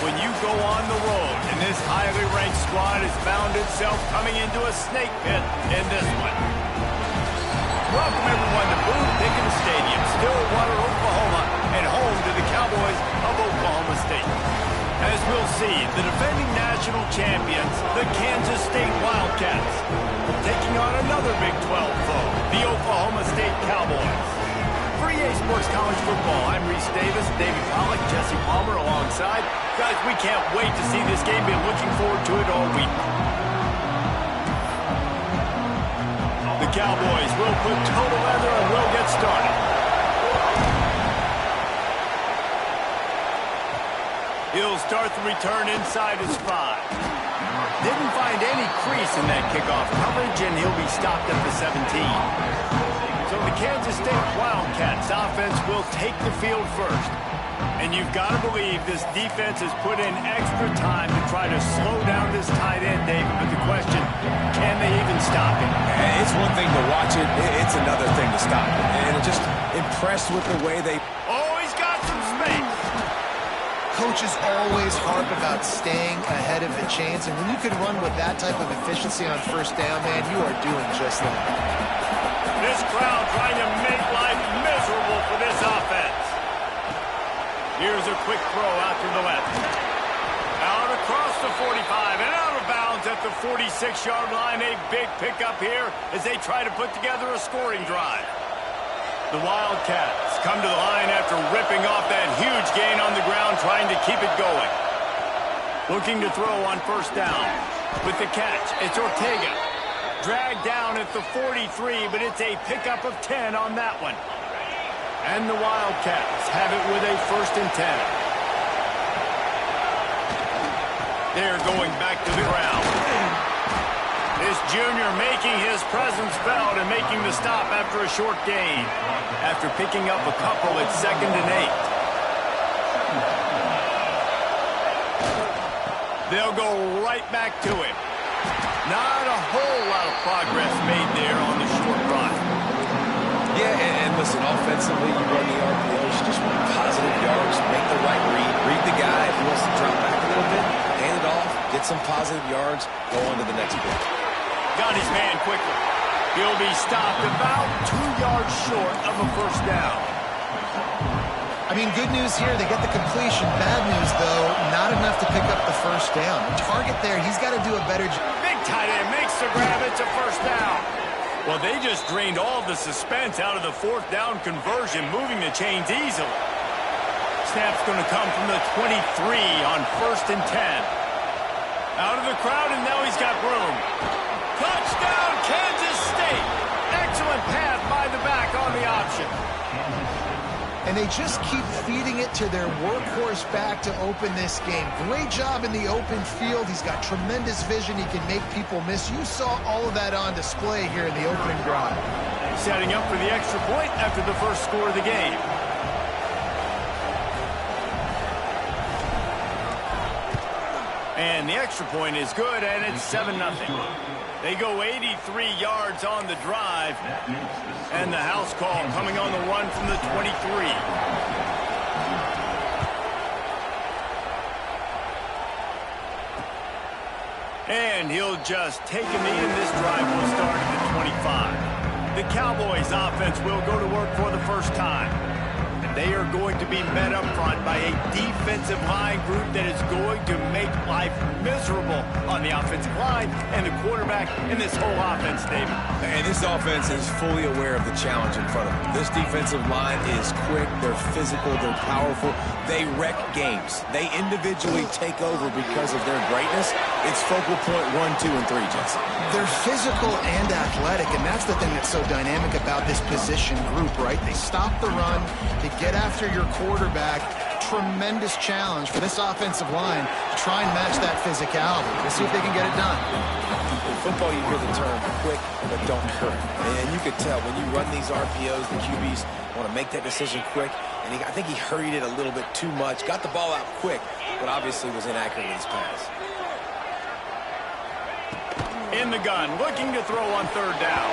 when you go on the road, and this highly ranked squad has found itself coming into a snake pit in this one. Welcome everyone to Boone Pickens Stadium, Stillwater, Oklahoma, and home to the Cowboys of Oklahoma State. As we'll see, the defending national champions, the Kansas State Wildcats, taking on another Big 12 foe, the Oklahoma State Cowboys. For EA Sports College Football, I'm Reese Davis, David Pollack, Jesse Palmer alongside. Guys, we can't wait to see this game. Been looking forward to it all week. The Cowboys will put total leather and we'll get started. He'll start the return inside his 5. Didn't find any crease in that kickoff coverage, and he'll be stopped at the 17. So the Kansas State Wildcats offense will take the field first. And you've got to believe this defense has put in extra time to try to slow down this tight end, David. But the question, can they even stop him? It's one thing to watch it. It's another thing to stop it. And just impressed with the way they... Oh, he's got some space. Coaches always harp about staying ahead of the chains, and when you can run with that type of efficiency on first down, man, you are doing just that. This crowd trying to make life miserable for this offense. Here's a quick throw out to the left. Out across the 45 and out of bounds at the 46-yard line. A big pickup here as they try to put together a scoring drive. The Wildcats come to the line after ripping off that huge gain on the ground, trying to keep it going. Looking to throw on first down. With the catch, it's Ortega. Dragged down at the 43, but it's a pickup of 10 on that one. And the Wildcats have it with a 1st and 10. They're going back to the ground. This junior making his presence felt and making the stop after a short gain. After picking up a couple at 2nd and 8. They'll go right back to him. Not a whole lot of progress made there on the short run. Yeah, and listen, offensively, you run the RPOs, you just want positive yards, make the right read the guy. If he wants to drop back a little bit, hand it off, get some positive yards, go on to the next play. Got his man quickly. He'll be stopped about 2 yards short of a first down. I mean, good news here, they get the completion. Bad news, though, not enough to pick up the first down. The target there, he's got to do a better job. Big tight end makes the grab. It's a first down. Well, they just drained all the suspense out of the 4th down conversion, moving the chains easily. Snap's going to come from the 23 on 1st and 10. Out of the crowd, and now he's got room. Touchdown, Kansas State. Excellent pass by the back on the option. And they just keep feeding it to their workhorse back to open this game. Great job in the open field. He's got tremendous vision. He can make people miss. You saw all of that on display here in the opening drive. Setting up for the extra point after the first score of the game. And the extra point is good, and it's 7-0. They go 83 yards on the drive, and the house call coming on the run from the 23. And he'll just take a knee, and this drive will start at the 25. The Cowboys offense will go to work for the first time. They are going to be met up front by a defensive line group that is going to make life miserable on the offensive line and the quarterback in this whole offense, David. And this offense is fully aware of the challenge in front of them. This defensive line is quick, they're physical, they're powerful. They wreck games. They individually take over because of their greatness. It's focal point 1, 2, and 3, Jesse. They're physical and athletic, and that's the thing that's so dynamic about this position group, right? They stop the run, they get after your quarterback. Tremendous challenge for this offensive line to try and match that physicality. Let's see if they can get it done. In football, you hear the term quick, but don't hurt. And you could tell when you run these RPOs, the QBs want to make that decision quick. And I think he hurried it a little bit too much. Got the ball out quick, but obviously was inaccurate in his pass. In the gun, looking to throw on 3rd down.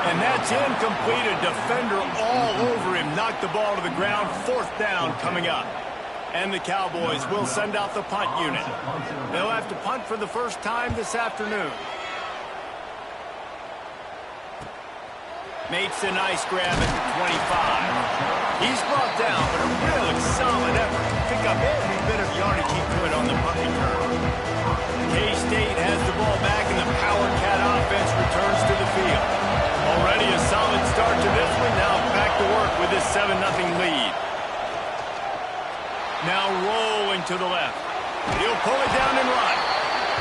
And that's incomplete. A defender all over him. Knocked the ball to the ground. 4th down coming up. And the Cowboys will send out the punt unit. They'll have to punt for the first time this afternoon. Makes a nice grab at the 25. He's brought down, but a really solid effort to pick up every bit of yardage he could on the punt return. K-State has the ball back, and the Power Cat offense returns to the field. Already a solid start to this one. Now back to work with this 7-0 lead. Now rolling to the left. He'll pull it down and run.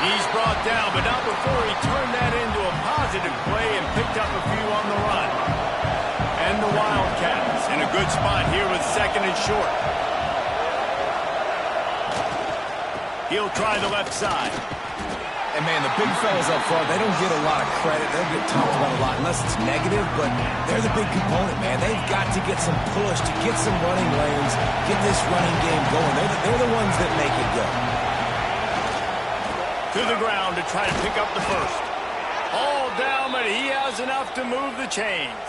He's brought down, but not before he turned that into a positive play and picked up a few on the run. And the Wildcats in a good spot here with 2nd and short. He'll try the left side. And, man, the big fellas up front, they don't get a lot of credit. They don't get talked about a lot unless it's negative, but they're the big component, man. They've got to get some push, to get some running lanes, get this running game going. They're the ones that make it go. To the ground to try to pick up the first. All down, but he has enough to move the chains.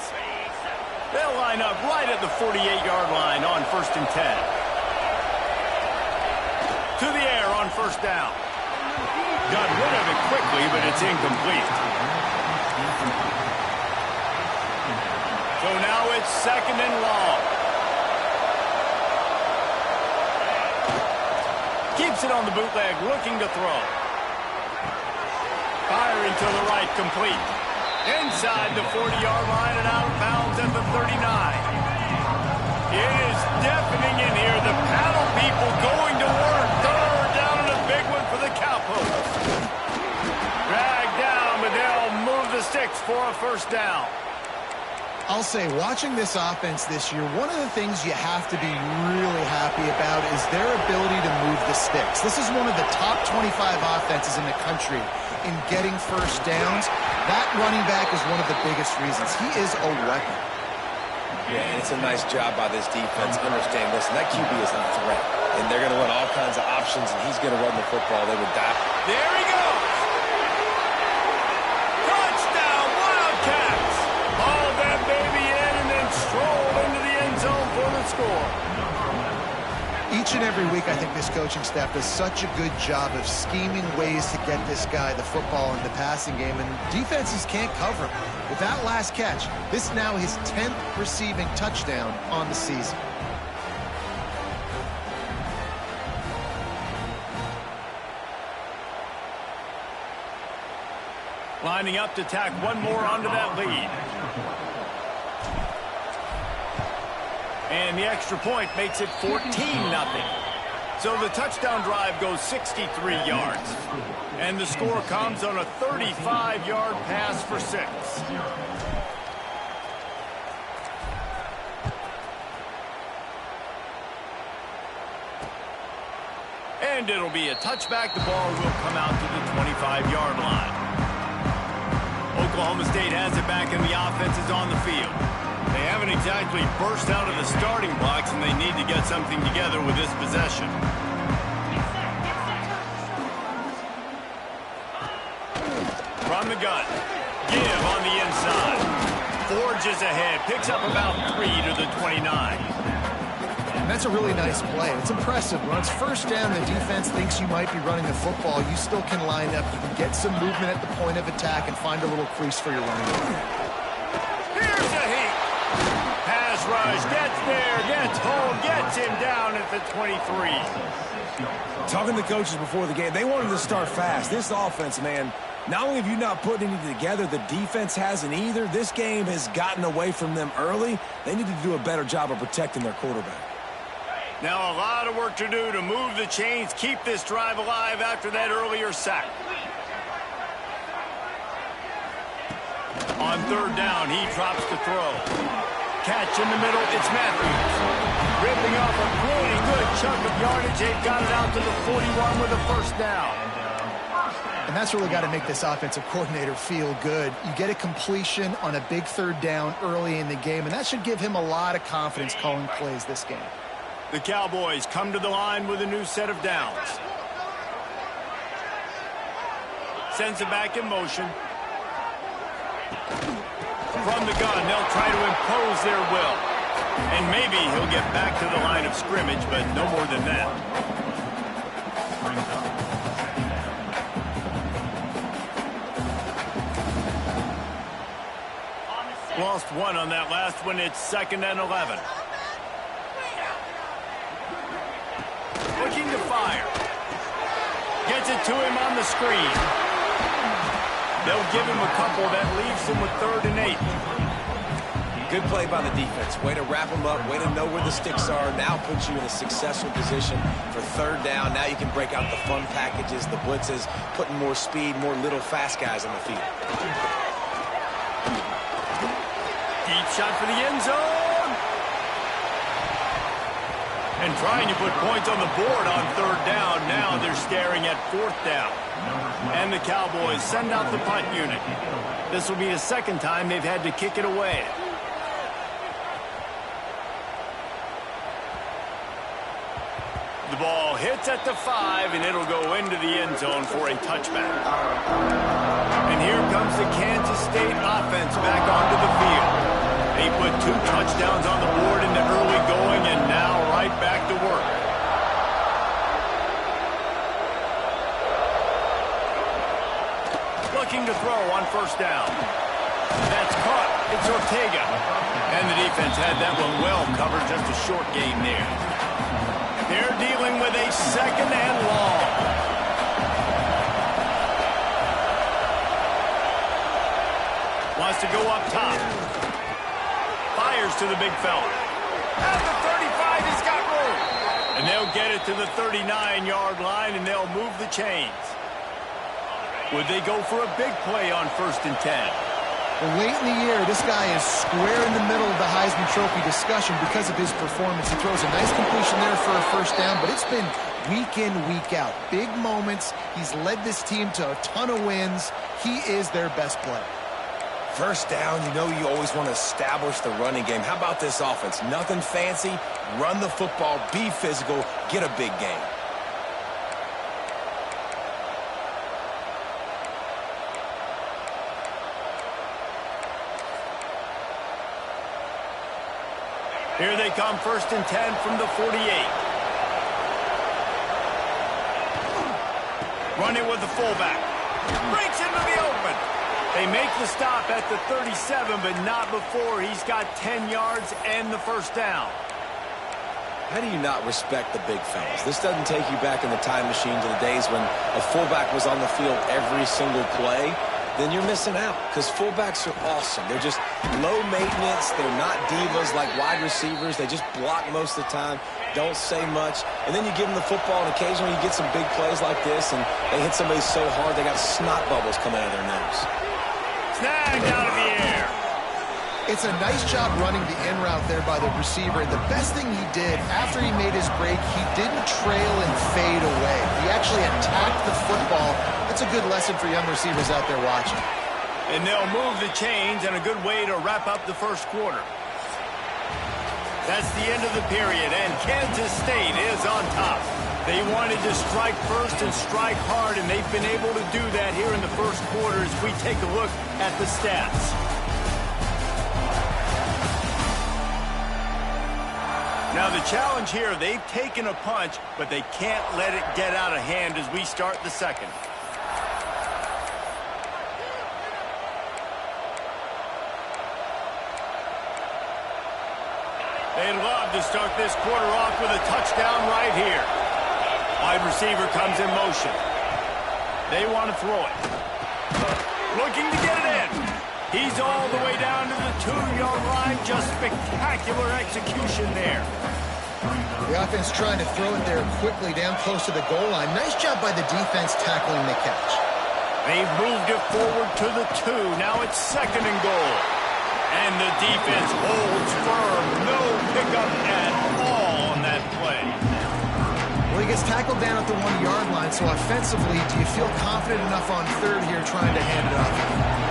They'll line up right at the 48-yard line on 1st and 10. To the air on 1st down. Got rid of it quickly, but it's incomplete. So now it's 2nd and long. Keeps it on the bootleg, looking to throw. Firing to the right, complete. Inside the 40-yard line and out of bounds at the 39. It is deafening in here. The paddle people going to work. Third down and a big one for the Cowboys. Dragged down, but they'll move the sticks for a 1st down. I'll say, watching this offense this year, one of the things you have to be really happy about is their ability to move the sticks. This is one of the top 25 offenses in the country in getting 1st downs. That running back is one of the biggest reasons. He is a weapon. Yeah, and it's a nice job by this defense. Understand, listen, that QB is a threat. And they're going to run all kinds of options, and he's going to run the football. They would die. There he goes. Touchdown, Wildcats. Haul that baby in and then stroll into the end zone for the score. Each and every week, I think this coaching staff does such a good job of scheming ways to get this guy the football in the passing game, and defenses can't cover him. With that last catch, this is now his 10th receiving touchdown on the season. Lining up to tack one more onto that lead. And the extra point makes it 14-0. So the touchdown drive goes 63 yards. And the score comes on a 35-yard pass for 6. And it'll be a touchback. The ball will come out to the 25-yard line. Oklahoma State has it back, and the offense is on the field. They haven't exactly burst out of the starting blocks, and they need to get something together with this possession. From the gun. Give on the inside. Forges ahead. Picks up about 3 to the 29. And that's a really nice play. It's impressive. When it's 1st down, the defense thinks you might be running the football. You still can line up. You can get some movement at the point of attack and find a little crease for your running back. Here's a heat. Pass rush. Gets there. Gets home. Gets him down at the 23. Talking to the coaches before the game, they wanted to start fast. This offense, man, not only have you not put anything together, the defense hasn't either. This game has gotten away from them early. They need to do a better job of protecting their quarterback. Now a lot of work to do to move the chains, keep this drive alive after that earlier sack. On 3rd down, he drops to throw. Catch in the middle, it's Matthews. Ripping off a pretty good chunk of yardage. They've got it out to the 41 with a 1st down. And that's really got to make this offensive coordinator feel good. You get a completion on a big 3rd down early in the game, and that should give him a lot of confidence calling plays this game. The Cowboys come to the line with a new set of downs. Sends it back in motion. From the gun, they'll try to impose their will. And maybe he'll get back to the line of scrimmage, but no more than that. Lost one on that last one. It's 2nd and 11. Looking to fire. Gets it to him on the screen. They'll give him a couple. That leaves him with 3rd and 8. Good play by the defense. Way to wrap them up. Way to know where the sticks are. Now puts you in a successful position for 3rd down. Now you can break out the fun packages, the blitzes, putting more speed, more little fast guys on the field. Deep shot for the end zone. And trying to put points on the board on 3rd down. Now they're staring at 4th down. And the Cowboys send out the punt unit. This will be the 2nd time they've had to kick it away. The ball hits at the 5, and it'll go into the end zone for a touchback. And here comes the Kansas State offense back onto the field. They put 2 touchdowns on the board in the early going, and now right back to work. Looking to throw on 1st down. That's caught. It's Ortega. And the defense had that one well covered. Just a short game there. They're dealing with a 2nd and long. Wants to go up top. Fires to the big fella. At the 35, he's got room. And they'll get it to the 39-yard line, and they'll move the chains. Would they go for a big play on 1st and 10? Well, late in the year, this guy is square in the middle of the Heisman Trophy discussion because of his performance. He throws a nice completion there for a 1st down, but it's been week in, week out. Big moments. He's led this team to a ton of wins. He is their best player. 1st down, you know you always want to establish the running game. How about this offense? Nothing fancy. Run the football, be physical, get a big game. Here they come, 1st and 10 from the 48. Running with the fullback. Breaks into the open. They make the stop at the 37, but not before he's got 10 yards and the 1st down. How do you not respect the big fellas? This doesn't take you back in the time machine to the days when a fullback was on the field every single play. Then you're missing out because fullbacks are awesome. They're just low maintenance. They're not divas like wide receivers. They just block most of the time, don't say much. And then you give them the football, and occasionally you get some big plays like this, and they hit somebody so hard they got snot bubbles coming out of their nose. Snagged out of the air. It's a nice job running the in route there by the receiver. And the best thing he did after he made his break, he didn't trail and fade away. He actually attacked the football. That's a good lesson for young receivers out there watching. And they'll move the chains, and a good way to wrap up the 1st quarter. That's the end of the period, and Kansas State is on top. They wanted to strike first and strike hard, and they've been able to do that here in the 1st quarter as we take a look at the stats. Now the challenge here, they've taken a punch, but they can't let it get out of hand as we start the 2nd. They'd love to start this quarter off with a touchdown right here. Wide receiver comes in motion. They want to throw it. Looking to get it in. He's all the way down to the 2-yard line. Just spectacular execution there. The offense trying to throw it there quickly down close to the goal line. Nice job by the defense tackling the catch. They've moved it forward to the 2. Now it's 2nd and goal. And the defense holds firm. No pickup at all on that play. Well, he gets tackled down at the 1-yard line, so offensively, do you feel confident enough on 3rd here trying to hand it off?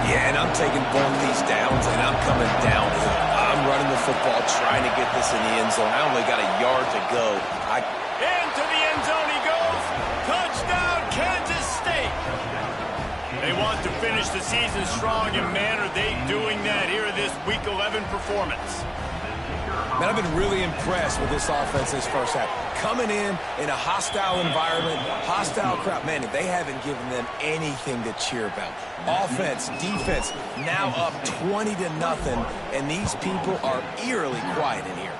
Yeah, and I'm taking both these downs, and I'm coming down. I'm running the football, trying to get this in the end zone. I only got a yard to go. Into the end zone he goes. Touchdown, Kansas State. They want to finish the season strong, and man, are they doing that here in this Week 11 performance. Man, I've been really impressed with this offense this first half. Coming in a hostile environment, hostile crowd. Man, they haven't given them anything to cheer about. Offense, defense, now up 20-0, and these people are eerily quiet in here.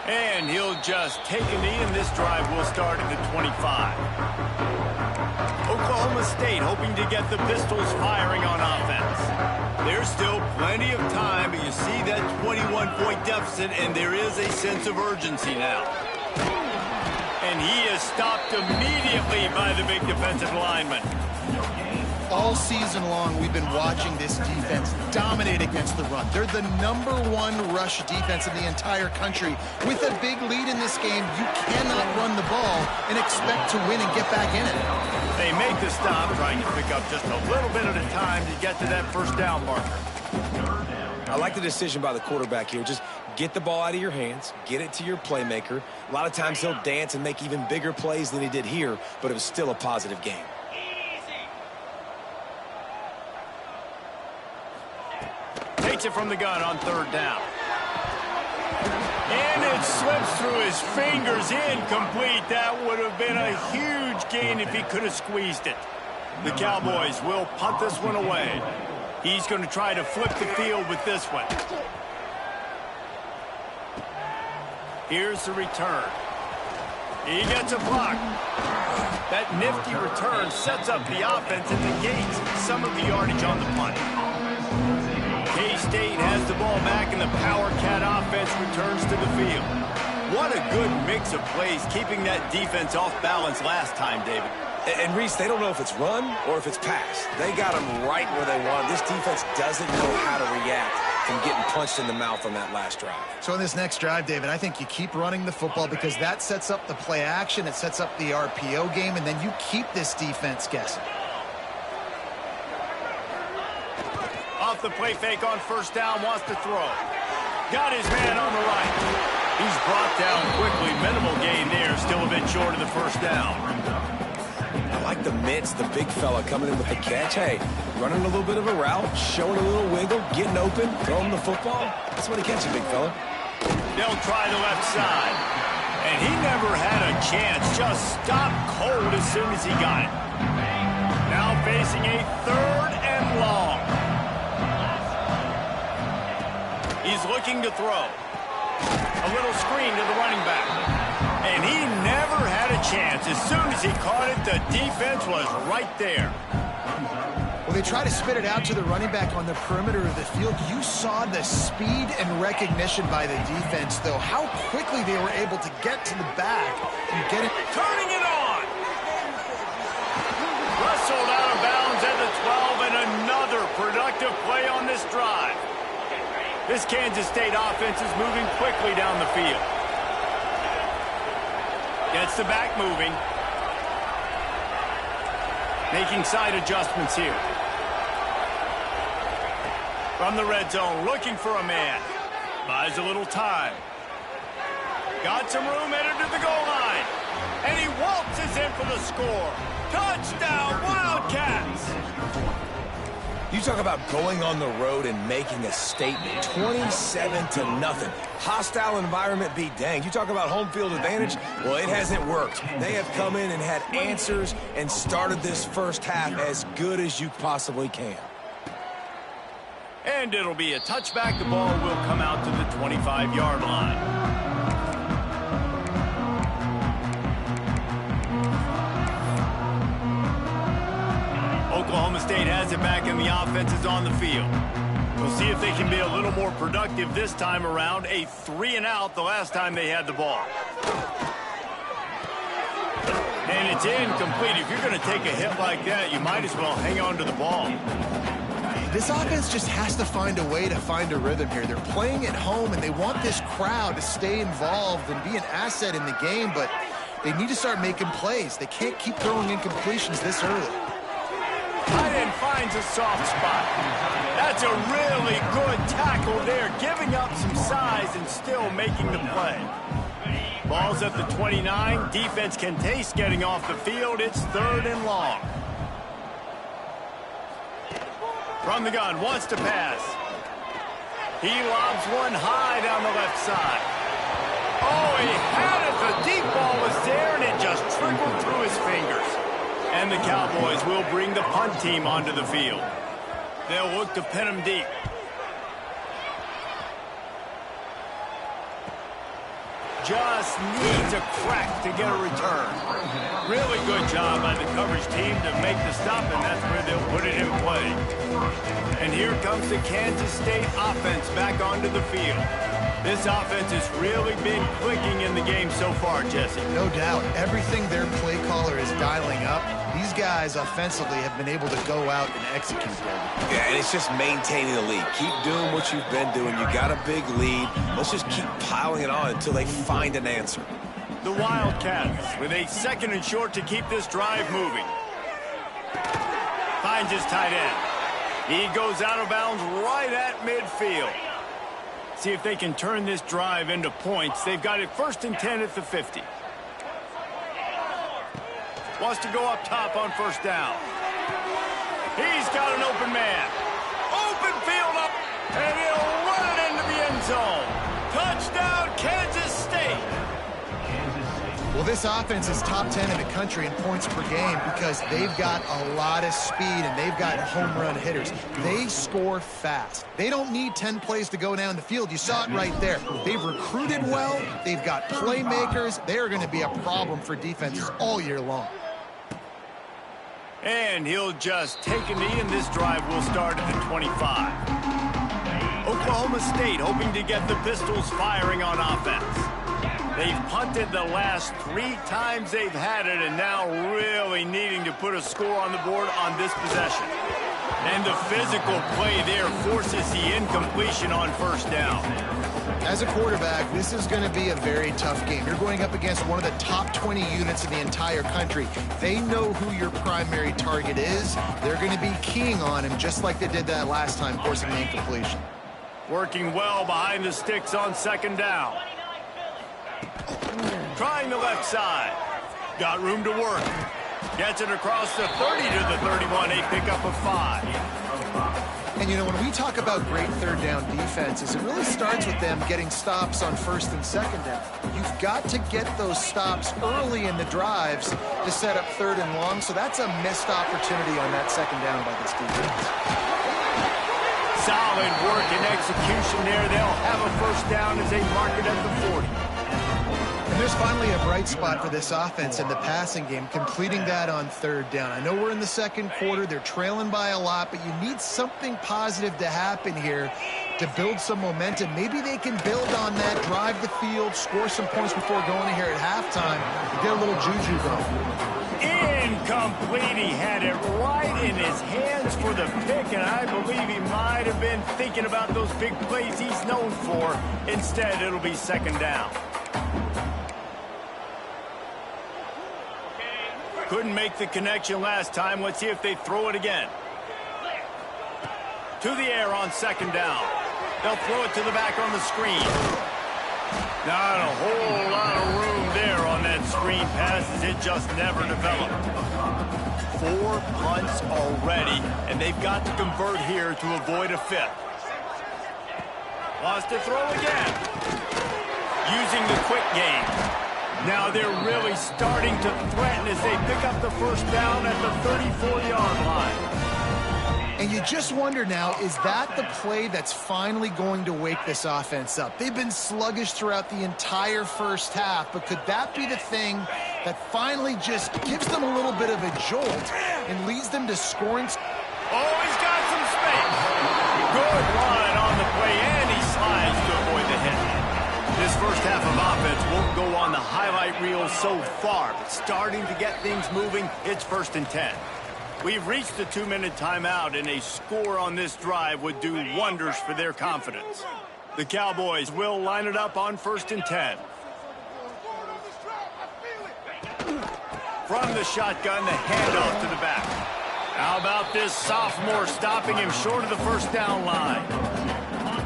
And he'll just take a knee, and this drive will start at the 25. Oklahoma State hoping to get the Pistols firing on offense. There's still plenty of time, but you see that 21-point deficit, and there is a sense of urgency now. And he is stopped immediately by the big defensive lineman. All season long, we've been watching this defense dominate against the run. They're the #1 rush defense in the entire country. With a big lead in this game, you cannot run the ball and expect to win and get back in it. They make the stop, trying to pick up just a little bit at a time to get to that first down marker. I like the decision by the quarterback here. Just get the ball out of your hands, get it to your playmaker. A lot of times he'll dance and make even bigger plays than he did here, but it was still a positive game. Takes it from the gun on third down. And it slips through his fingers, incomplete. That would have been a huge gain if he could have squeezed it. The Cowboys will punt this one away. He's going to try to flip the field with this one. Here's the return. He gets a block. That nifty return sets up the offense and negates some of the yardage on the punt. K-State has the ball back, and the Power Cat offense returns to the field. What a good mix of plays, keeping that defense off balance last time, David. And Reese, they don't know if it's run or if it's pass. They got them right where they want. This defense doesn't know how to react from getting punched in the mouth on that last drive. So in this next drive, David, I think you keep running the football because that sets up the play action, it sets up the RPO game, and then you keep this defense guessing. Off the play fake on first down, wants to throw. Got his man on the right. He's brought down quickly. Minimal gain there, still a bit short of the first down. I like the mitts, the big fella coming in with the catch. Hey, running a little bit of a route, showing a little wiggle, getting open, throwing the football. That's what he catches, big fella. They'll try the left side. And he never had a chance. Just stopped cold as soon as he got it. Now facing a 3rd and long. He's looking to throw. A little screen to the running back. And he never had a chance. As soon as he caught it, the defense was right there. Well, they try to spit it out to the running back on the perimeter of the field. You saw the speed and recognition by the defense, though. How quickly they were able to get to the back and get it. Turning it on. Wrestled out of bounds at the 12, and another productive play on this drive. This Kansas State offense is moving quickly down the field. Gets the back moving. Making side adjustments here. From the red zone, looking for a man. Buys a little time. Got some room, headed to the goal line. And he waltzes in for the score. Touchdown, Wildcats! You talk about going on the road and making a statement. 27-0. Hostile environment be danged. You talk about home field advantage. Well, it hasn't worked. They have come in and had answers and started this first half as good as you possibly can. And it'll be a touchback. The ball will come out to the 25-yard line. Oklahoma State has it back, and the offense is on the field. We'll see if they can be a little more productive this time around. A 3-and-out the last time they had the ball. And it's incomplete. If you're going to take a hit like that, you might as well hang on to the ball. This offense just has to find a way to find a rhythm here. They're playing at home, and they want this crowd to stay involved and be an asset in the game, but they need to start making plays. They can't keep throwing incompletions this early. Tight end finds a soft spot. That's a really good tackle there, giving up some size and still making the play. Ball's at the 29. Defense can taste getting off the field. It's 3rd and long. From the gun, wants to pass. He lobs one high down the left side. Oh, he had it. The deep ball was there, and it just trickled through his fingers. And the Cowboys will bring the punt team onto the field. They'll look to pin him deep. Just needs a crack to get a return. Really good job by the coverage team to make the stop, and that's where they'll put it in play. And here comes the Kansas State offense back onto the field. This offense has really been clicking in the game so far, Jesse. No doubt. Everything their play caller is dialing up, these guys offensively have been able to go out and execute them. Yeah, and it's just maintaining the lead. Keep doing what you've been doing. You got a big lead. Let's just keep piling it on until they find an answer. The Wildcats with a 2nd and short to keep this drive moving. Finds his tight end. He goes out of bounds right at midfield. See if they can turn this drive into points. They've got it 1st and 10 at the 50. Wants to go up top on 1st down. He's got an open man. Open field up, and he'll run it into the end zone. Touchdown, Kansas State. Well, this offense is top 10 in the country in points per game because they've got a lot of speed and they've got home run hitters. They score fast. They don't need 10 plays to go down the field. You saw it right there. They've recruited well. They've got playmakers. They are going to be a problem for defenses all year long. And he'll just take a knee, and this drive will start at the 25. Oklahoma State hoping to get the Pistols firing on offense. They've punted the last 3 times they've had it, and now really needing to put a score on the board on this possession. And the physical play there forces the incompletion on 1st down. As a quarterback, this is going to be a very tough game. You're going up against one of the top 20 units in the entire country. They know who your primary target is. They're going to be keying on him just like they did that last time, forcing the incompletion. Working well behind the sticks on 2nd down. Trying the left side. Got room to work. Gets it across the 30 to the 31, a pickup of 5. And, you know, when we talk about great 3rd down defenses, it really starts with them getting stops on 1st and 2nd down. You've got to get those stops early in the drives to set up 3rd and long, so that's a missed opportunity on that 2nd down by this defense. Solid work and execution there. They'll have a 1st down as they mark it at the 40. And there's finally a bright spot for this offense in the passing game, completing that on 3rd down. I know we're in the 2nd quarter. They're trailing by a lot, but you need something positive to happen here to build some momentum. Maybe they can build on that, drive the field, score some points before going here at halftime, get a little juju going. Incomplete. He had it right in his hands for the pick, and I believe he might have been thinking about those big plays he's known for. Instead, it'll be 2nd down. Couldn't make the connection last time. Let's see if they throw it again. To the air on 2nd down. They'll throw it to the back on the screen. Not a whole lot of room there on that screen pass as it just never developed. 4 punts already, and they've got to convert here to avoid a 5th. Wants to throw again. Using the quick game. Now they're really starting to threaten as they pick up the 1st down at the 34-yard line. And you just wonder now, is that the play that's finally going to wake this offense up? They've been sluggish throughout the entire 1st half, but could that be the thing that finally just gives them a little bit of a jolt and leads them to scoring? Oh, he's got some space. Good line on the play, and he slides to avoid the hit. This 1st half of offense won't go on the highlight reel so far, but starting to get things moving, it's 1st and 10. We've reached the 2-minute timeout, and a score on this drive would do wonders for their confidence. The Cowboys will line it up on 1st and 10. From the shotgun, the handoff to the back. How about this sophomore stopping him short of the 1st down line?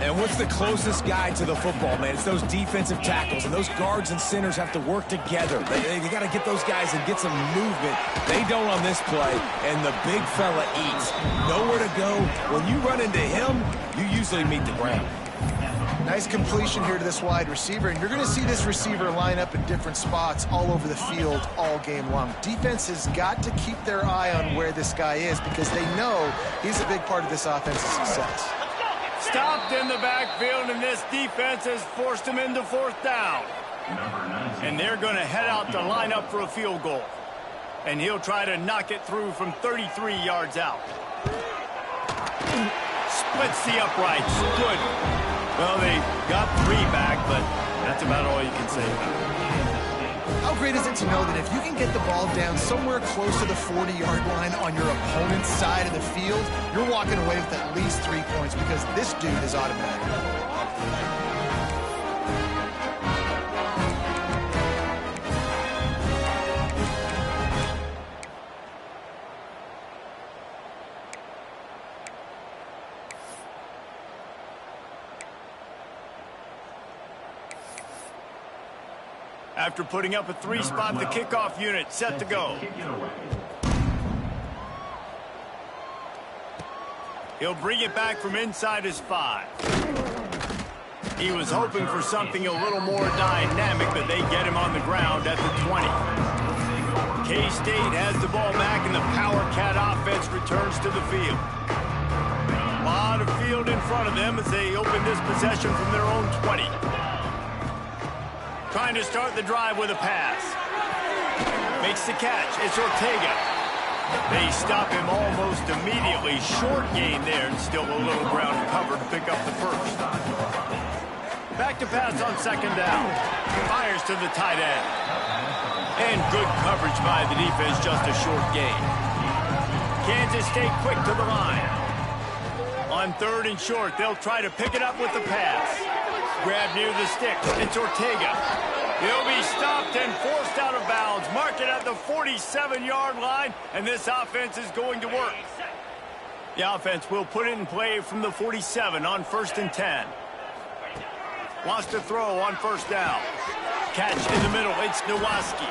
And what's the closest guy to the football, man? It's those defensive tackles, and those guards and centers have to work together. They got to get those guys and get some movement. They don't on this play, and the big fella eats. Nowhere to go. When you run into him, you usually meet the ground. Nice completion here to this wide receiver, and you're going to see this receiver line up in different spots all over the field all game long. Defense has got to keep their eye on where this guy is because they know he's a big part of this offense's success. Stopped in the backfield, and this defense has forced him into fourth down. And they're going to head out to line up for a field goal. And he'll try to knock it through from 33 yards out. Splits the uprights. Good. Well, they got 3 back, but that's about all you can say about it. How great is it to know that if you can get the ball down somewhere close to the 40-yard line on your opponent's side of the field, you're walking away with at least 3 points because this dude is automatic. After putting up a 3-spot, the kickoff unit set to go. He'll bring it back from inside his 5. He was hoping for something a little more dynamic, but they get him on the ground at the 20. K-State has the ball back, and the Power Cat offense returns to the field. A lot of field in front of them as they open this possession from their own 20. Trying to start the drive with a pass. Makes the catch. It's Ortega. They stop him almost immediately. Short gain there, and still a little ground covered to pick up the first. Back to pass on second down. Fires to the tight end. And good coverage by the defense, just a short gain. Kansas State quick to the line. On third and short, they'll try to pick it up with the pass. Grab near the sticks. It's Ortega. He'll be stopped and forced out of bounds. Mark it at the 47-yard line, and this offense is going to work. The offense will put it in play from the 47 on 1st and 10. Wants to throw on first down. Catch in the middle. It's Nowaski.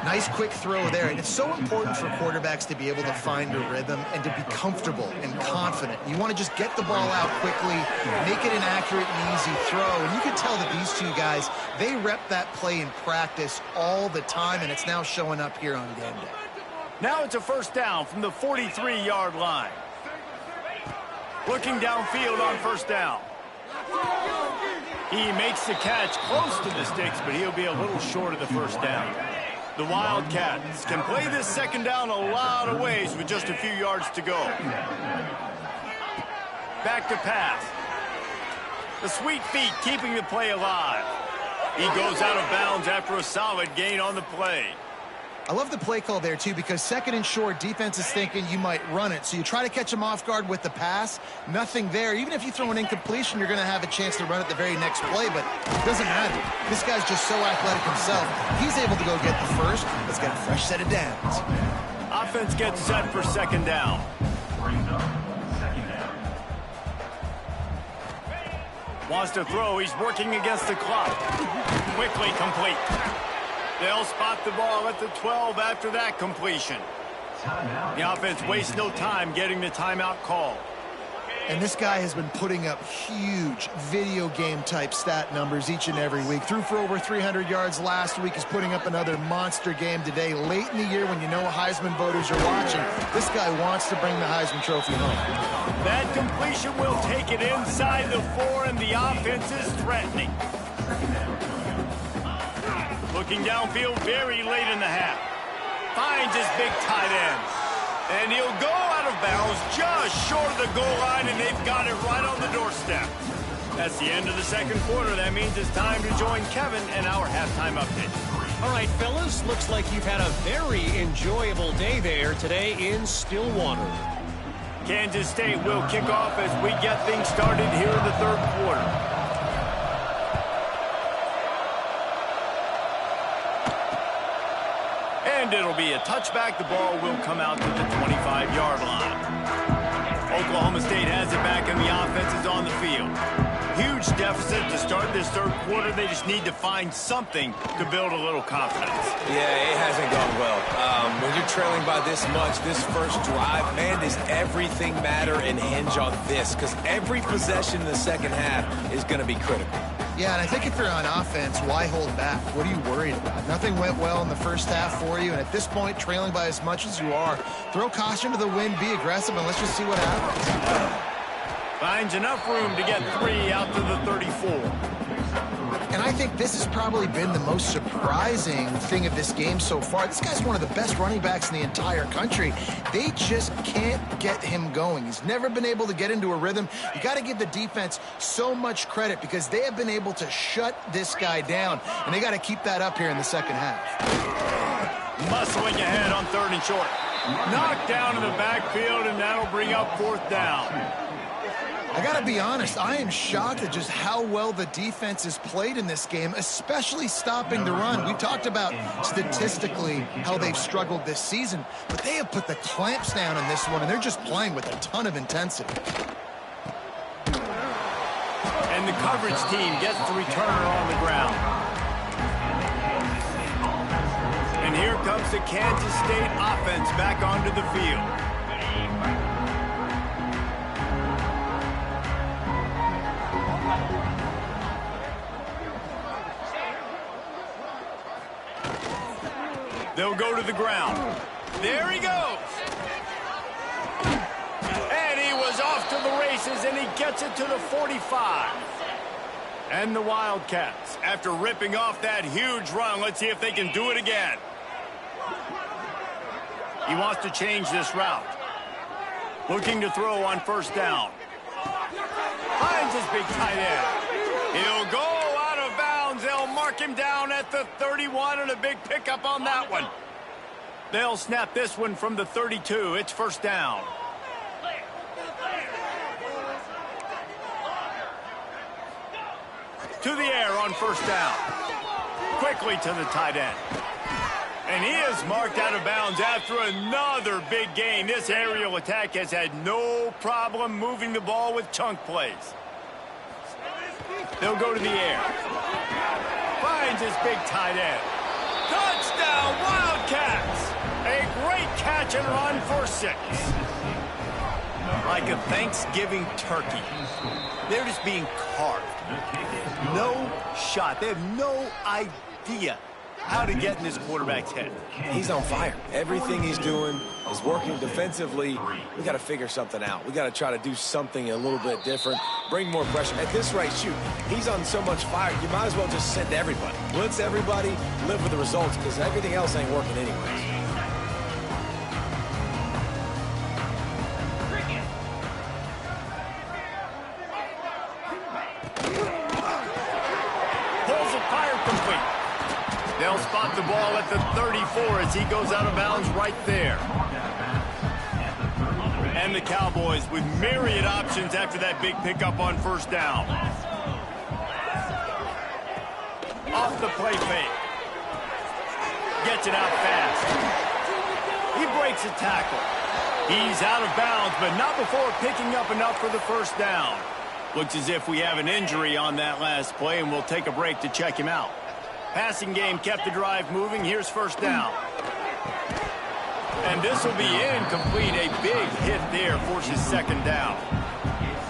Nice quick throw there, and it's so important for quarterbacks to be able to find a rhythm and to be comfortable and confident. You want to just get the ball out quickly, make it an accurate and easy throw, and you can tell that these two guys, they rep that play in practice all the time, and it's now showing up here on game day. Now it's a first down from the 43-yard line. Looking downfield on first down. He makes the catch close to the sticks, but he'll be a little short of the first down. The Wildcats can play this second down a lot of ways with just a few yards to go. Back to pass. The sweet feet keeping the play alive. He goes out of bounds after a solid gain on the play. I love the play call there, too, because second and short, defense is thinking you might run it. So you try to catch him off guard with the pass. Nothing there. Even if you throw an incompletion, you're going to have a chance to run it the very next play, but it doesn't matter. This guy's just so athletic himself. He's able to go get the first. Let's get a fresh set of downs. Offense gets set for second down. Wants to throw. He's working against the clock. Quickly complete. They'll spot the ball at the 12 after that completion. The offense wastes no time getting the timeout call. And this guy has been putting up huge video game type stat numbers each and every week. Threw for over 300 yards last week. He's putting up another monster game today. Late in the year when you know Heisman voters are watching, this guy wants to bring the Heisman Trophy home. That completion will take it inside the 4, and the offense is threatening. Looking downfield very late in the half. Finds his big tight end. And he'll go out of bounds just short of the goal line, and they've got it right on the doorstep. That's the end of the second quarter. That means it's time to join Kevin and our halftime update. All right, fellas, looks like you've had a very enjoyable day there today in Stillwater. Kansas State will kick off as we get things started here in the third quarter. And it'll be a touchback. The ball will come out to the 25-yard line. Oklahoma State has it back, and the offense is on the field. Huge deficit to start this third quarter. They just need to find something to build a little confidence. Yeah, it hasn't gone well. When you're trailing by this much, this first drive, man, does everything matter and hinge on this? Because every possession in the second half is going to be critical. Yeah, and I think if you're on offense, why hold back? What are you worried about? Nothing went well in the first half for you, and at this point, trailing by as much as you are, throw caution to the wind, be aggressive, and let's just see what happens. Finds enough room to get 3 out to the 34. And I think this has probably been the most surprising thing of this game so far. This guy's one of the best running backs in the entire country. They just can't get him going. He's never been able to get into a rhythm. You got to give the defense so much credit because they have been able to shut this guy down, and they got to keep that up here in the second half. Muscling ahead on 3rd and short. Knocked down in the backfield, and that'll bring up 4th down. I got to be honest, I am shocked at just how well the defense has played in this game, especially stopping the run. We talked about statistically how they've struggled this season, but they have put the clamps down in this one, and they're just playing with a ton of intensity. And the coverage team gets the returner on the ground. And here comes the Kansas State offense back onto the field. They'll go to the ground. There he goes. And he was off to the races, and he gets it to the 45. And the Wildcats, after ripping off that huge run, let's see if they can do it again. He wants to change this route. Looking to throw on 1st down. Finds his big tight end. He'll go out of bounds. They'll mark him down at the 31, and a big pickup on that one. They'll snap this one from the 32. It's 1st down. To the air on 1st down. Quickly to the tight end. And he is marked out of bounds after another big gain. This aerial attack has had no problem moving the ball with chunk plays. They'll go to the air. Finds his big tight end. Touchdown, Wildcats! A great catch and run for 6. Like a Thanksgiving turkey. They're just being carved. No shot. They have no idea how to get in this quarterback's head. He's on fire. Everything he's doing is working defensively. We got to figure something out. We got to try to do something a little bit different, bring more pressure. At this rate, shoot, he's on so much fire, you might as well just send everybody. Blitz everybody, live with the results, because everything else ain't working anyways. Pulls it, fire complete. They'll spot the ball at the 34 as he goes out of bounds right there. And the Cowboys with myriad options after that big pickup on 1st down. Off the play fake. Gets it out fast. He breaks a tackle. He's out of bounds, but not before picking up enough for the 1st down. Looks as if we have an injury on that last play, and we'll take a break to check him out. Passing game kept the drive moving. Here's 1st down. And this will be incomplete. A big hit there forces 2nd down.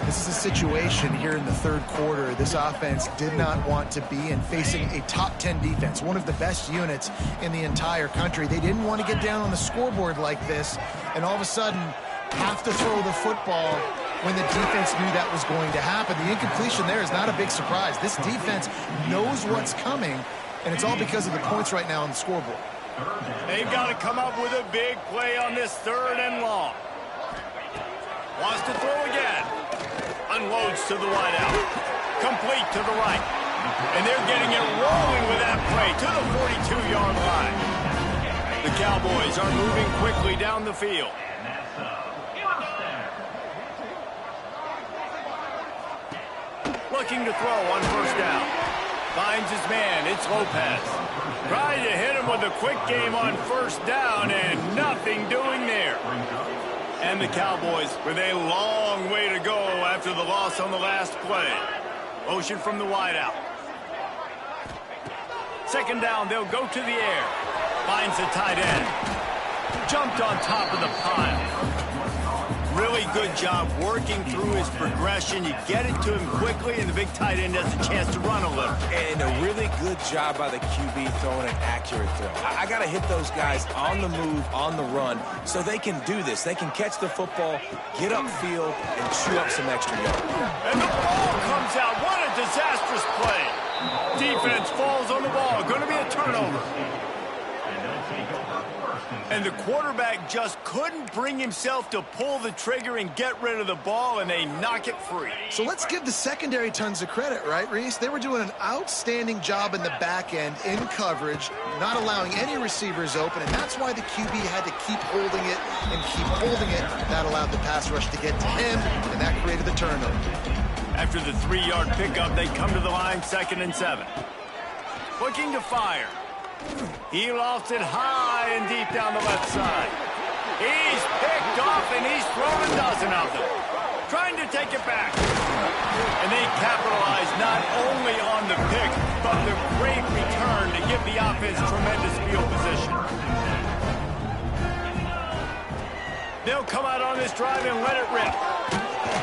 This is a situation here in the 3rd quarter this offense did not want to be in, facing a top 10 defense, one of the best units in the entire country. They didn't want to get down on the scoreboard like this and all of a sudden have to throw the football when the defense knew that was going to happen. The incompletion there is not a big surprise. This defense knows what's coming, and it's all because of the points right now on the scoreboard. They've got to come up with a big play on this 3rd and long. Wants to throw again. Unloads to the wideout. Complete to the right. And they're getting it rolling with that play to the 42-yard line. The Cowboys are moving quickly down the field. Looking to throw on 1st down. Finds his man. It's Lopez. Trying to hit him with a quick game on 1st down, and nothing doing there. And the Cowboys with a long way to go after the loss on the last play. Motion from the wide out. Second down, they'll go to the air. Finds the tight end. Jumped on top of the pile. Really good job working through his progression. You get it to him quickly, and the big tight end has a chance to run a little. And a really good job by the QB throwing an accurate throw. I got to hit those guys on the move, on the run, so they can do this. They can catch the football, get upfield, and chew up some extra yards. And the ball comes out. What a disastrous play. Defense falls on the ball. Going to be a turnover. And the quarterback just couldn't bring himself to pull the trigger and get rid of the ball, and they knock it free. So let's give the secondary tons of credit, right, Reese? They were doing an outstanding job in the back end, in coverage, not allowing any receivers open, and that's why the QB had to keep holding it and keep holding it. That allowed the pass rush to get to him, and that created the turnover. After the 3-yard pickup, they come to the line, 2nd and 7. Looking to fire. He lofts it high and deep down the left side. He's picked off, and he's thrown a dozen of them. Trying to take it back. And they capitalize not only on the pick, but the great return to give the offense tremendous field position. They'll come out on this drive and let it rip.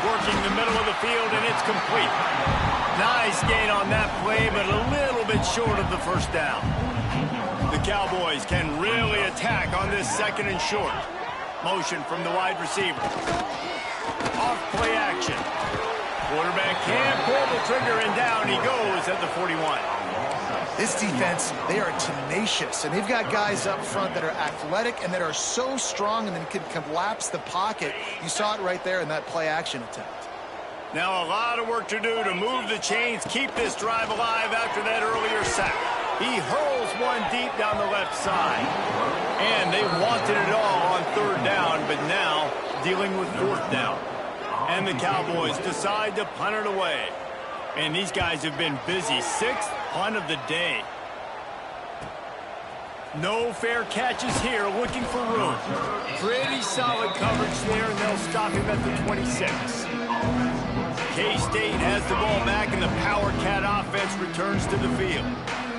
Working the middle of the field, and it's complete. Nice gain on that play, but a little bit short of the first down. The Cowboys can really attack on this 2nd and short. Motion from the wide receiver. Off play action. Quarterback can't pull the trigger, and down he goes at the 41. This defense, they are tenacious, and they've got guys up front that are athletic and that are so strong and then can collapse the pocket. You saw it right there in that play action attempt. Now a lot of work to do to move the chains, keep this drive alive after that earlier sack. He hurls one deep down the left side. And they wanted it all on 3rd down, but now dealing with 4th down. And the Cowboys decide to punt it away. And these guys have been busy. 6th punt of the day. No fair catches here, looking for room. Pretty solid coverage there, and they'll stop him at the 26. K-State has the ball back, and the Power Cat offense returns to the field.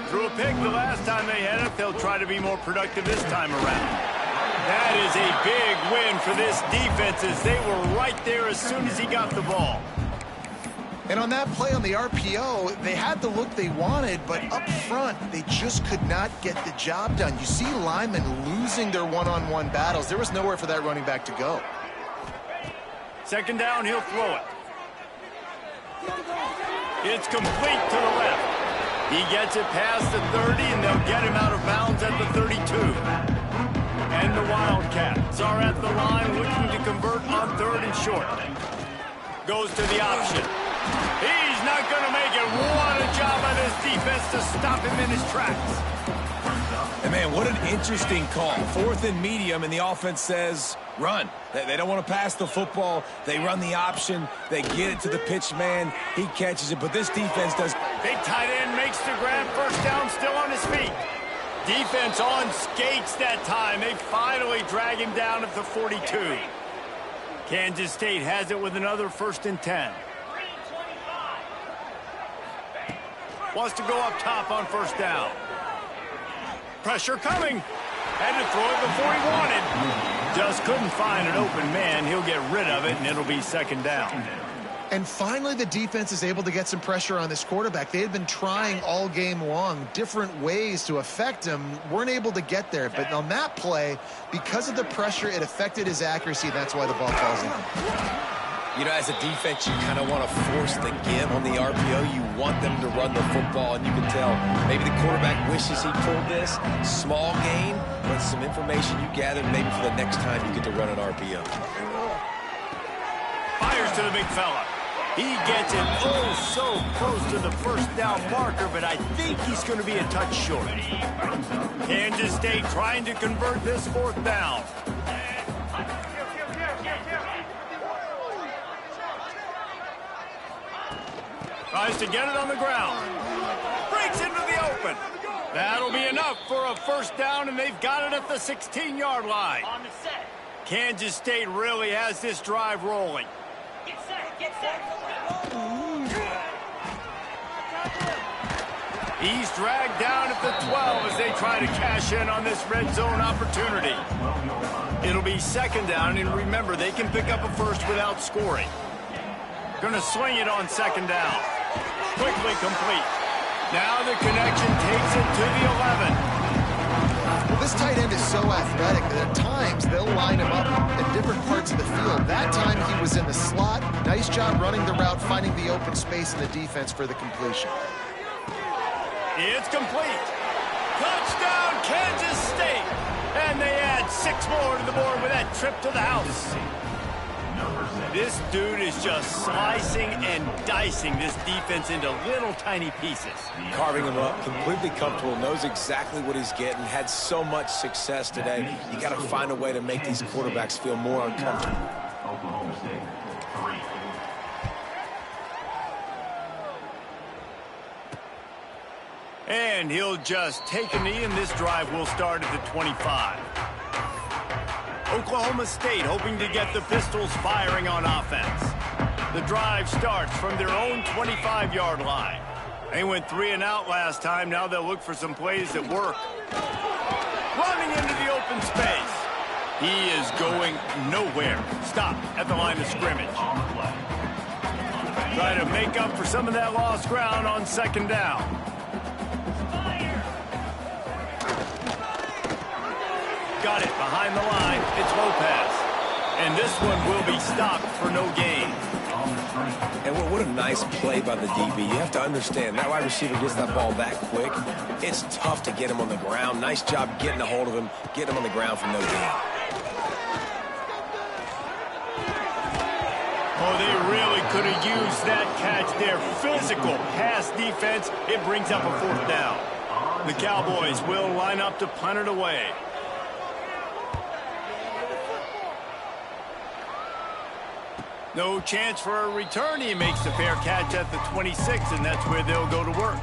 Threw a pick the last time they had it. They'll try to be more productive this time around. That is a big win for this defense, as they were right there as soon as he got the ball. And on that play on the RPO, they had the look they wanted, but up front, they just could not get the job done. You see linemen losing their one-on-one battles. There was nowhere for that running back to go. 2nd down, he'll throw it. It's complete to the left. He gets it past the 30, and they'll get him out of bounds at the 32. And the Wildcats are at the line looking to convert on 3rd and short. Goes to the option. He's not going to make it. What a job by this defense to stop him in his tracks. And, man, what an interesting call. 4th and medium, and the offense says, run. They don't want to pass the football. They run the option. They get it to the pitch man. He catches it, but this defense does. Big tight end makes the grab. 1st down, still on his feet. Defense on skates that time. They finally drag him down at the 42. Kansas State has it with another 1st and 10. Wants to go up top on 1st down. Pressure coming. Had to throw it before he wanted. Just couldn't find an open man. He'll get rid of it, and it'll be 2nd down. And finally, the defense is able to get some pressure on this quarterback. They had been trying all game long different ways to affect him. Weren't able to get there. But on that play, because of the pressure, it affected his accuracy. That's why the ball falls in. You know, as a defense, you kind of want to force the give on the RPO. You want them to run the football, and you can tell maybe the quarterback wishes he pulled this. Small gain, but some information you gathered maybe for the next time you get to run an RPO. Fires to the big fella. He gets it so close to the 1st down marker, but I think he's going to be a touch short. Kansas State trying to convert this 4th down. Tries to get it on the ground. Breaks into the open. That'll be enough for a 1st down, and they've got it at the 16-yard line. Kansas State really has this drive rolling. He's dragged down at the 12 as they try to cash in on this red zone opportunity. It'll be second down, and remember, they can pick up a first without scoring. Gonna swing it on second down. Quickly complete. Now the connection takes it to the 11. Well, this tight end is so athletic that at times they'll line him up in different parts of the field. That time he was in the slot. Nice job running the route, finding the open space in the defense for the completion. It's complete. Touchdown, Kansas State. And they add 6 more to the board with that trip to the house. This dude is just slicing and dicing this defense into little tiny pieces. Carving him up, completely comfortable, knows exactly what he's getting, had so much success today. You got to find a way to make these quarterbacks feel more uncomfortable. Oklahoma State, 3. And he'll just take a knee, and this drive will start at the 25. Oklahoma State hoping to get the Pistols firing on offense. The drive starts from their own 25-yard line. They went 3 and out last time. Now they'll look for some plays that work. Running into the open space. He is going nowhere. Stop at the line of scrimmage. Try to make up for some of that lost ground on second down. Got it behind the line. It's Lopez. And this one will be stopped for no gain. And what a nice play by the DB. You have to understand, that wide receiver gets that ball that quick. It's tough to get him on the ground. Nice job getting a hold of him, getting him on the ground for no gain. Oh, they really could have used that catch there. Physical pass defense. It brings up a 4th down. The Cowboys will line up to punt it away. No chance for a return. He makes the fair catch at the 26, and that's where they'll go to work.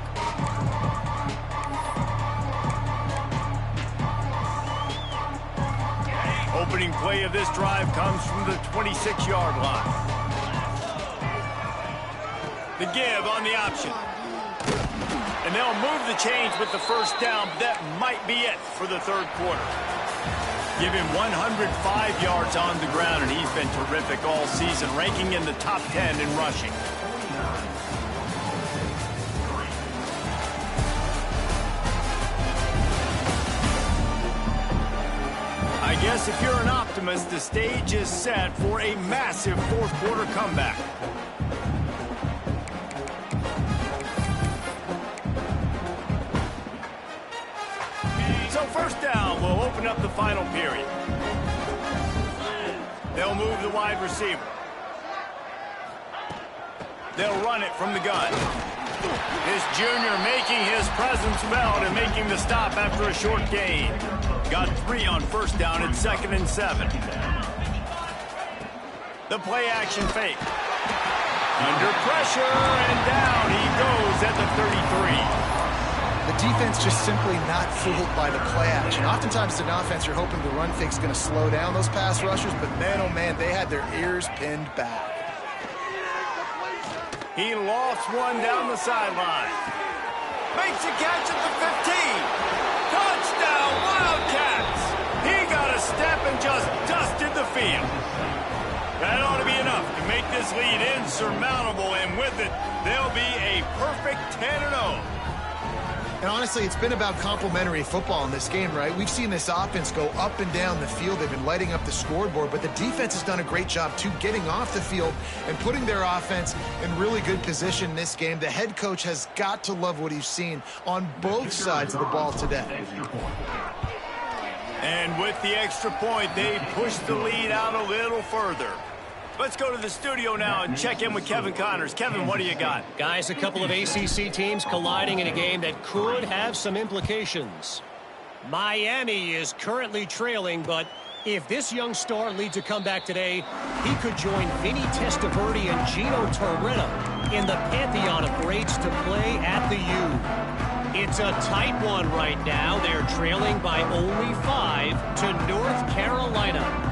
Opening play of this drive comes from the 26-yard line. The give on the option. And they'll move the chains with the first down. That might be it for the third quarter. Give him 105 yards on the ground, and he's been terrific all season, ranking in the top 10 in rushing. I guess if you're an optimist, the stage is set for a massive fourth quarter comeback. So first down will open up the final period. They'll move the wide receiver. They'll run it from the gun. This junior making his presence felt and making the stop after a short gain. Got 3 on first down at 2nd and 7. The play action fake. Under pressure, and down he goes at the 33. The defense just simply not fooled by the play action. Oftentimes, as an offense, you're hoping the run fake's going to slow down those pass rushers, but man, oh man, they had their ears pinned back. He lost one down the sideline. Makes a catch at the 15. Touchdown, Wildcats! He got a step and just dusted the field. That ought to be enough to make this lead insurmountable, and with it, they'll be a perfect 10-0. And honestly, it's been about complementary football in this game, right? We've seen this offense go up and down the field. They've been lighting up the scoreboard, but the defense has done a great job, too, getting off the field and putting their offense in really good position in this game. The head coach has got to love what he's seen on both sides of the ball today. And with the extra point, they push the lead out a little further. Let's go to the studio now and check in with Kevin Connors. Kevin, what do you got? Guys, a couple of ACC teams colliding in a game that could have some implications. Miami is currently trailing, but if this young star leads a comeback today, he could join Vinny Testaverde and Gino Torretta in the pantheon of greats to play at the U. It's a tight one right now. They're trailing by only 5 to North Carolina.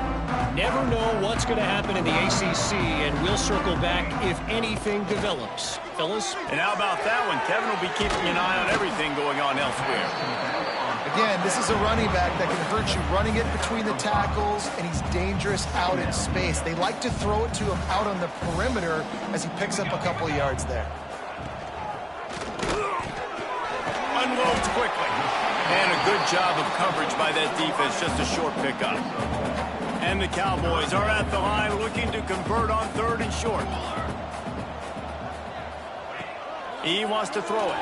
Never know what's going to happen in the ACC, and we'll circle back if anything develops. Fellas? And how about that one? Kevin will be keeping an eye on everything going on elsewhere. Again, this is a running back that can hurt you running it between the tackles, and he's dangerous out in space. They like to throw it to him out on the perimeter as he picks up a couple of yards there. Unloads quickly. And a good job of coverage by that defense, just a short pickup. And the Cowboys are at the line looking to convert on 3rd and short. He wants to throw it.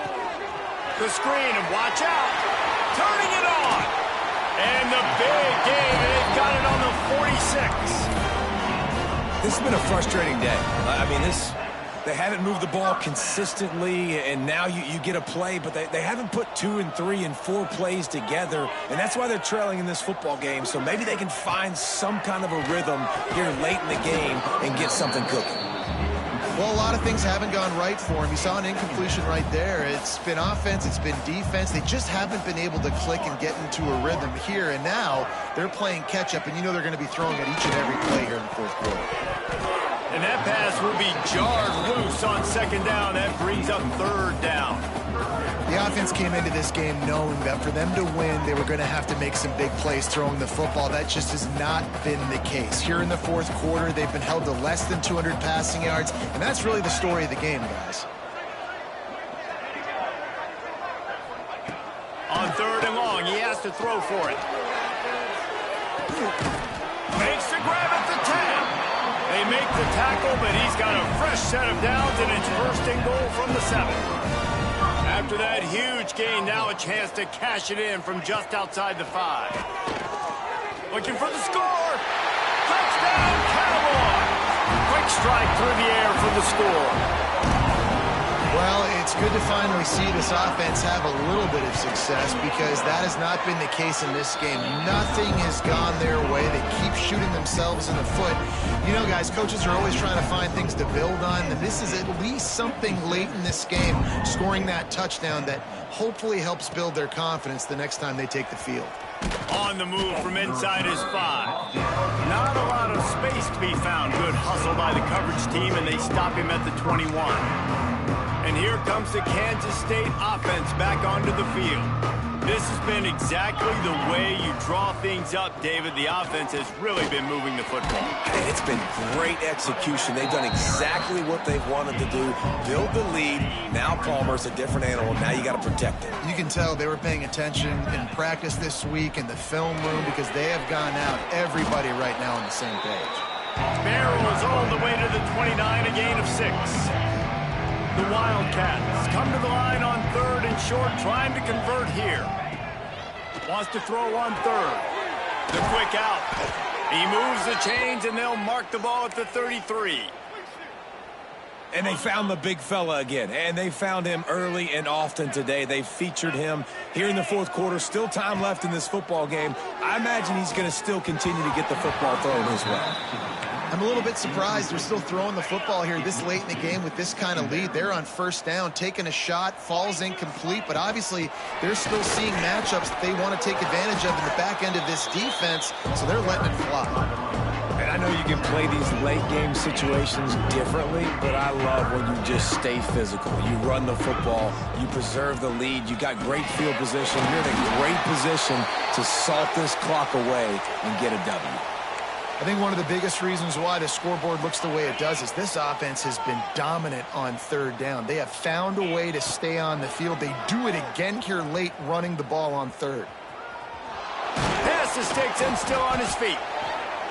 The screen, and watch out. Turning it on. And the big game, and they've got it on the 46. This has been a frustrating day. I mean, they haven't moved the ball consistently, and now you get a play, but they haven't put 2 and 3 and 4 plays together, and that's why they're trailing in this football game. So maybe they can find some kind of a rhythm here late in the game and get something cooking. Well, a lot of things haven't gone right for him. You saw an incompletion right there. It's been offense, it's been defense. They just haven't been able to click and get into a rhythm here, and now they're playing catch-up, and you know they're going to be throwing at each and every play here in the 4th quarter. And that pass will be jarred loose on 2nd down. That brings up 3rd down. The offense came into this game knowing that for them to win, they were going to have to make some big plays throwing the football. That just has not been the case. Here in the 4th quarter, they've been held to less than 200 passing yards, and that's really the story of the game, guys. On 3rd and long, he has to throw for it. Makes the grab at the 10. They make the tackle, but he's got a fresh set of downs, and it's 1st and goal from the 7. After that huge gain, now a chance to cash it in from just outside the 5. Looking for the score. Touchdown, Cowboy. Quick strike through the air for the score. Well, it's good to finally see this offense have a little bit of success because that has not been the case in this game. Nothing has gone their way. They keep shooting themselves in the foot. You know, guys, coaches are always trying to find things to build on, and this is at least something late in this game, scoring that touchdown that hopefully helps build their confidence the next time they take the field. On the move from inside his 5. Not a lot of space to be found. Good hustle by the coverage team, and they stop him at the 21. And here comes the Kansas State offense back onto the field. This has been exactly the way you draw things up, David. The offense has really been moving the football. It's been great execution. They've done exactly what they've wanted to do. Build the lead. Now Palmer's a different animal. Now you got to protect it. You can tell they were paying attention in practice this week in the film room because they have gone out, everybody right now on the same page. Barrow is all the way to the 29, a gain of 6. The Wildcats come to the line on 3rd and short, trying to convert here. Wants to throw on 3rd. The quick out. He moves the chains, and they'll mark the ball at the 33. And they found the big fella again, and they found him early and often today. They featured him here in the 4th quarter. Still time left in this football game. I imagine he's going to still continue to get the football thrown his way. I'm a little bit surprised they're still throwing the football here this late in the game with this kind of lead. They're on 1st down, taking a shot, falls incomplete, but obviously they're still seeing matchups that they want to take advantage of in the back end of this defense, so they're letting it fly. And I know you can play these late game situations differently, but I love when you just stay physical. You run the football, you preserve the lead, you got great field position. You're in a great position to salt this clock away and get a W. I think one of the biggest reasons why the scoreboard looks the way it does is this offense has been dominant on 3rd down. They have found a way to stay on the field. They do it again here late, running the ball on 3rd. Pass to Stigson, still on his feet.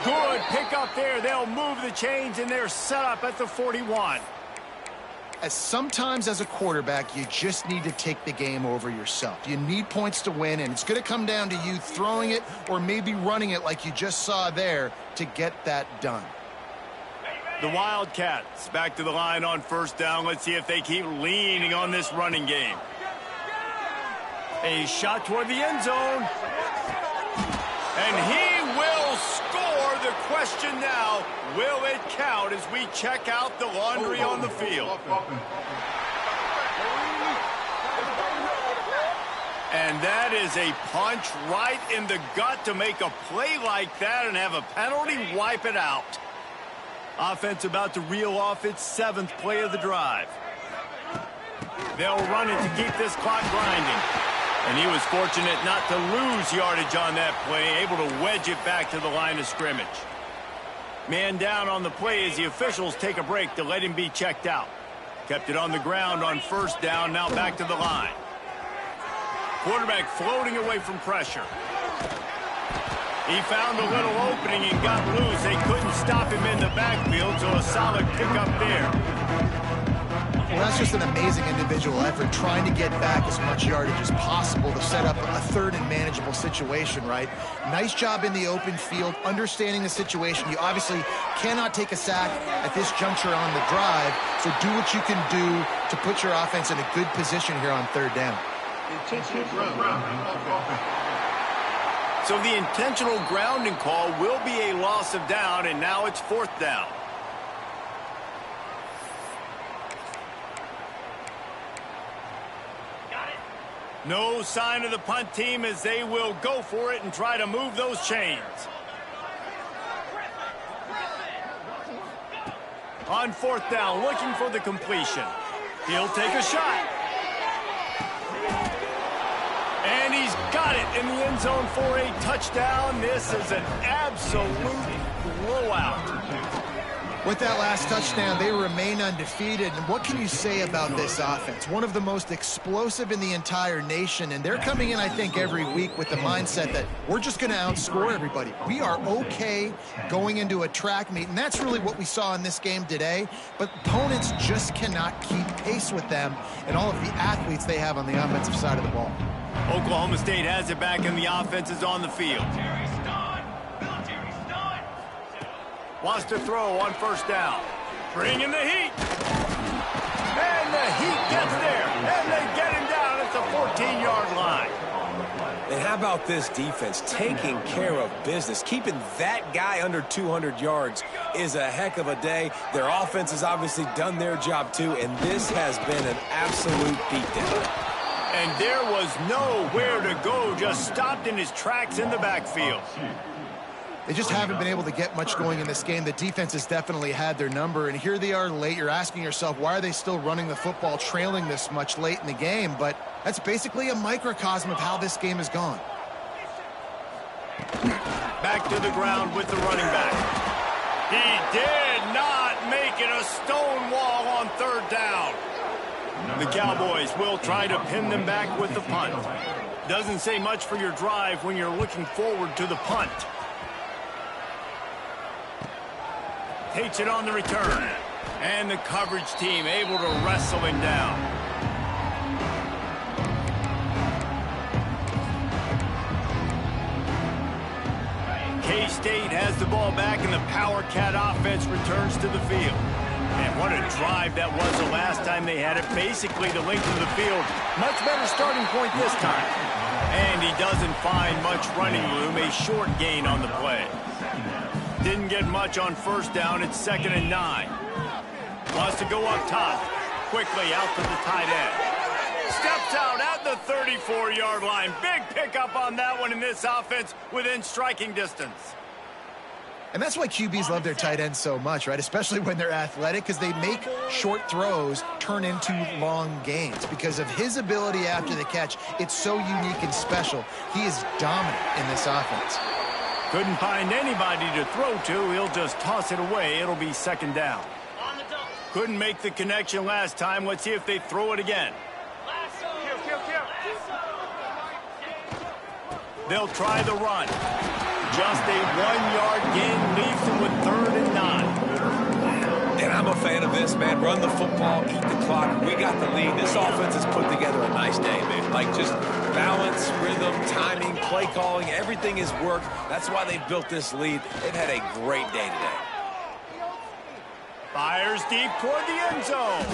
Good pick up there. They'll move the chains, and they're set up at the 41. Sometimes as a quarterback, you just need to take the game over yourself. You need points to win, and it's going to come down to you throwing it or maybe running it like you just saw there to get that done. The Wildcats back to the line on 1st down. Let's see if they keep leaning on this running game. A shot toward the end zone. And he will score. The question now, will it count as we check out the laundry on the field? And that is a punch right in the gut to make a play like that and have a penalty wipe it out. Offense about to reel off its 7th play of the drive. They'll run it to keep this clock grinding. And he was fortunate not to lose yardage on that play, able to wedge it back to the line of scrimmage. Man down on the play as the officials take a break to let him be checked out. Kept it on the ground on 1st down, now back to the line. Quarterback floating away from pressure. He found a little opening and got loose. They couldn't stop him in the backfield, so a solid pickup there. Well, that's just an amazing individual effort, trying to get back as much yardage as possible to set up a 3rd and manageable situation, right? Nice job in the open field, understanding the situation. You obviously cannot take a sack at this juncture on the drive, so do what you can do to put your offense in a good position here on 3rd down. So the intentional grounding call will be a loss of down, and now it's 4th down. No sign of the punt team as they will go for it and try to move those chains. On 4th down, looking for the completion. He'll take a shot. And he's got it in the end zone for a touchdown. This is an absolute blowout. With that last touchdown, they remain undefeated. And what can you say about this offense? One of the most explosive in the entire nation. And they're coming in, I think, every week with the mindset that we're just going to outscore everybody. We are okay going into a track meet. And that's really what we saw in this game today. But opponents just cannot keep pace with them and all of the athletes they have on the offensive side of the ball. Oklahoma State has it back, and the offense is on the field. Wants to throw on 1st down. Bring in the heat. And the heat gets there. And they get him down at the 14-yard line. And how about this defense taking care of business? Keeping that guy under 200 yards is a heck of a day. Their offense has obviously done their job too, and this has been an absolute beatdown. And there was nowhere to go, just stopped in his tracks in the backfield. They just haven't been able to get much going in this game. The defense has definitely had their number, and here they are late. You're asking yourself, why are they still running the football, trailing this much late in the game? But that's basically a microcosm of how this game has gone. Back to the ground with the running back. He did not make it a stone wall on 3rd down. The Cowboys will try to pin them back with the punt. Doesn't say much for your drive when you're looking forward to the punt. Takes it on the return. And the coverage team able to wrestle him down. K-State has the ball back, and the Power Cat offense returns to the field. And what a drive that was the last time they had it. Basically the length of the field. Much better starting point this time. And he doesn't find much running room. A short gain on the play. Didn't get much on 1st down. It's 2nd and 9. Wants to go up top. Quickly out to the tight end. Steps out at the 34-yard line. Big pickup on that one in this offense within striking distance. And that's why QBs love their tight ends so much, right? Especially when they're athletic, because they make short throws turn into long gains. Because of his ability after the catch, it's so unique and special. He is dominant in this offense. Couldn't find anybody to throw to. He'll just toss it away. It'll be 2nd down. Couldn't make the connection last time. Let's see if they throw it again. They'll try the run. Just a 1-yard gain leaves them with 3rd and 9. And I'm a fan of this, man. Run the football, eat the clock. We got the lead. This offense has put together a nice day, man. Like just balance, rhythm, timing, play calling, everything has worked. That's why they built this lead. They've had a great day today. Fires deep toward the end zone.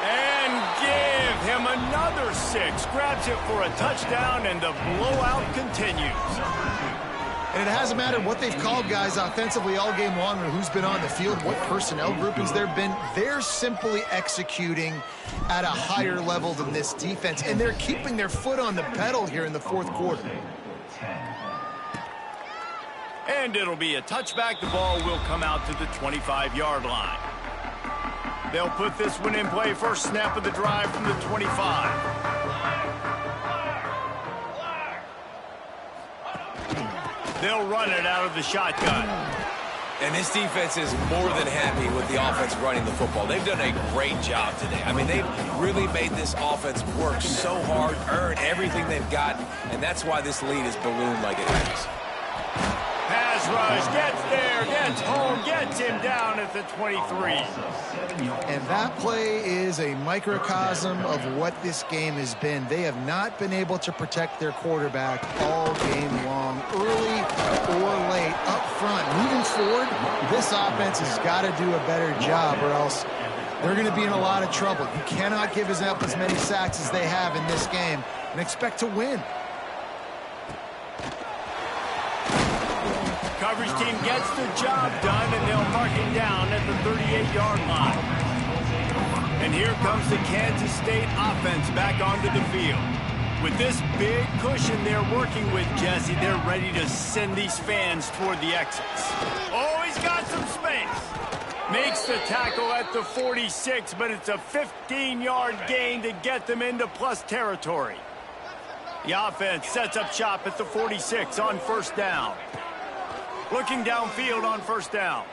And give him another 6. Grabs it for a touchdown, and the blowout continues. And it hasn't mattered what they've called guys offensively all game long or who's been on the field, what personnel groupings there have been. They're simply executing at a higher level than this defense, and they're keeping their foot on the pedal here in the fourth quarter. And it'll be a touchback. The ball will come out to the 25-yard line. They'll put this one in play. First snap of the drive from the 25. They'll run it out of the shotgun. And this defense is more than happy with the offense running the football. They've done a great job today. I mean, they've really made this offense work so hard, earn everything they've got, and that's why this lead is ballooned like it has. Pass rush, gets there, gets home, gets him down at the 23. And that play is a microcosm of what this game has been. They have not been able to protect their quarterback all game long, early or late, up front. Moving forward, this offense has got to do a better job or else they're going to be in a lot of trouble. You cannot give up as many sacks as they have in this game and expect to win. Coverage team gets the job done, and they'll mark it down at the 38-yard line. And here comes the Kansas State offense back onto the field. With this big cushion they're working with, Jesse, they're ready to send these fans toward the exits. Oh, he's got some space. Makes the tackle at the 46, but it's a 15-yard gain to get them into plus territory. The offense sets up shop at the 46 on first down. Looking downfield on first down.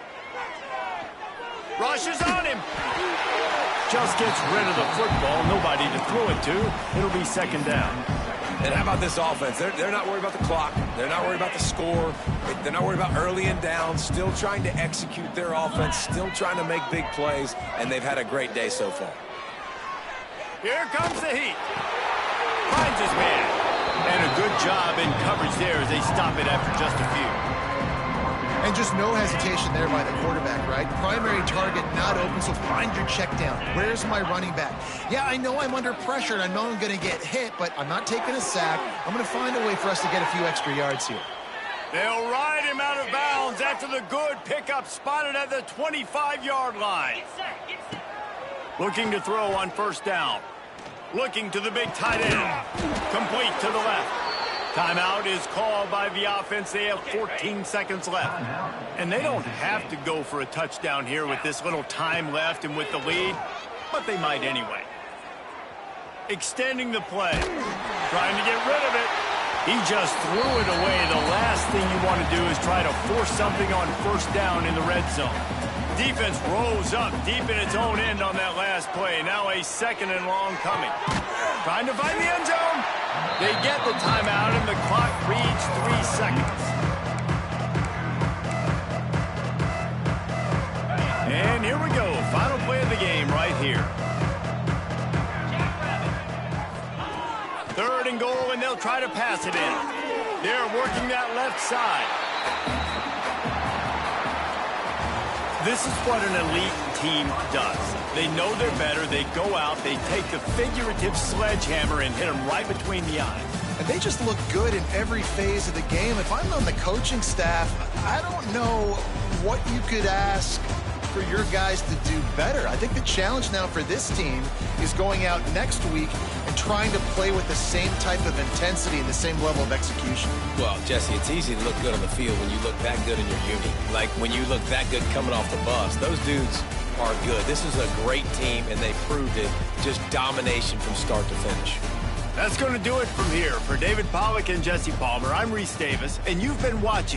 Rushes on him. Just gets rid of the football. Nobody to throw it to. It'll be second down. And how about this offense? They're not worried about the clock. They're not worried about the score. They're not worried about early and down. Still trying to execute their offense. Still trying to make big plays. And they've had a great day so far. Here comes the heat. Finds his man. And a good job in coverage there as they stop it after just a few. And just no hesitation there by the quarterback, right? Primary target not open, so find your check down. Where's my running back? Yeah, I know I'm under pressure, and I know I'm going to get hit, but I'm not taking a sack. I'm going to find a way for us to get a few extra yards here. They'll ride him out of bounds after the good pickup spotted at the 25-yard line. Looking to throw on first down. Looking to the big tight end. Complete to the left. Timeout is called by the offense. They have 14 seconds left. And they don't have to go for a touchdown here with this little time left and with the lead, but they might anyway. Extending the play. Trying to get rid of it. He just threw it away. The last thing you want to do is try to force something on first down in the red zone. Defense rose up deep in its own end on that last play. Now a second and long coming. Trying to find the end zone. They get the timeout, and the clock reads 3 seconds. And here we go. Final play of the game right here. Third and goal, and they'll try to pass it in. They're working that left side. This is what an elite team does. They know they're better. They go out. They take the figurative sledgehammer and hit them right between the eyes. And they just look good in every phase of the game. If I'm on the coaching staff, I don't know what you could ask for your guys to do better. I think the challenge now for this team is going out next week and trying to play with the same type of intensity and the same level of execution. Well, Jesse, it's easy to look good on the field when you look that good in your uni. Like when you look that good coming off the bus. Those dudes are good. This is a great team, and they proved it. Just domination from start to finish. That's going to do it from here. For David Pollack and Jesse Palmer, I'm Reese Davis, and you've been watching